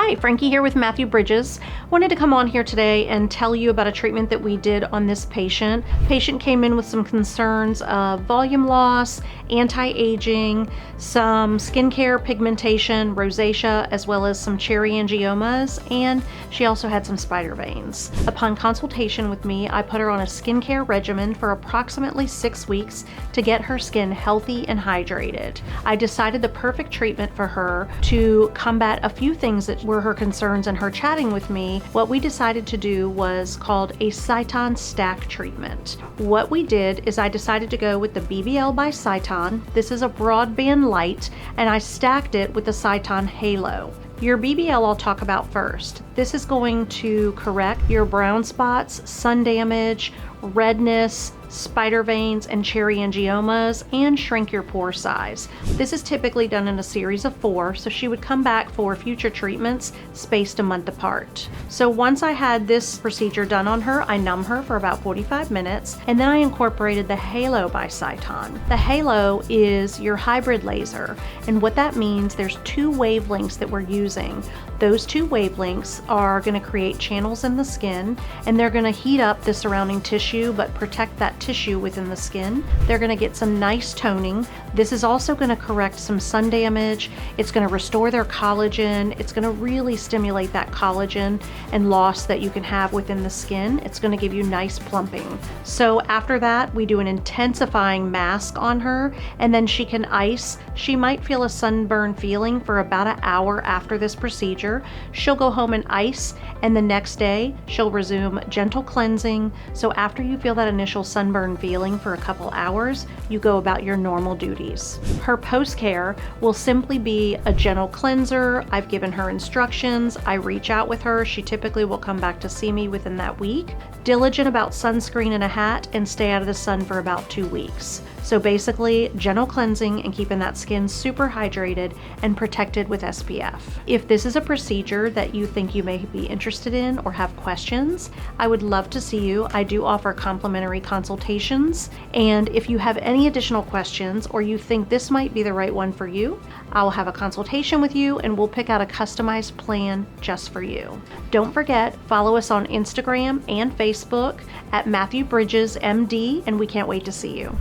Hi, Frankie here with Matthew Bridges. Wanted to come on here today and tell you about a treatment that we did on this patient. Patient came in with some concerns of volume loss, anti-aging, some skincare pigmentation, rosacea, as well as some cherry angiomas, and she also had some spider veins. Upon consultation with me, I put her on a skincare regimen for approximately 6 weeks to get her skin healthy and hydrated. I decided the perfect treatment for her to combat a few things that were her concerns and her chatting with me. What we decided to do was called a Sciton stack treatment. What we did is I decided to go with the BBL by Sciton. This is a BroadBand Light, and I stacked it with the Sciton HALO. Your BBL I'll talk about first. This is going to correct your brown spots, sun damage, redness, spider veins, and cherry angiomas, and shrink your pore size. This is typically done in a series of 4, so she would come back for future treatments spaced a month apart. So once I had this procedure done on her, I numb her for about 45 minutes, and then I incorporated the HALO by Sciton. The HALO is your hybrid laser, and what that means, there's 2 wavelengths that we're using. Those 2 wavelengths are going to create channels in the skin, and they're going to heat up the surrounding tissue but protect that tissue within the skin. They're going to get some nice toning. This is also going to correct some sun damage. It's going to restore their collagen. It's going to really stimulate that collagen and loss that you can have within the skin. It's going to give you nice plumping. So after that, we do an intensifying mask on her, and then she can ice. She might feel a sunburn feeling for about an hour after this procedure. She'll go home and ice, and the next day she'll resume gentle cleansing. So after you feel that initial sunburn feeling for a couple hours, you go about your normal duties. Her post-care will simply be a gentle cleanser. I've given her instructions. I reach out with her. She typically will come back to see me within that week. Diligent about sunscreen and a hat, and stay out of the sun for about 2 weeks. So basically, gentle cleansing and keeping that skin super hydrated and protected with SPF. If this is a procedure that you think you may be interested in or have questions, I would love to see you. I do offer complimentary consultations, and if you have any additional questions or you think this might be the right one for you, I'll have a consultation with you and we'll pick out a customized plan just for you. Don't forget, follow us on Instagram and Facebook at Matthew Bridges MD, and we can't wait to see you.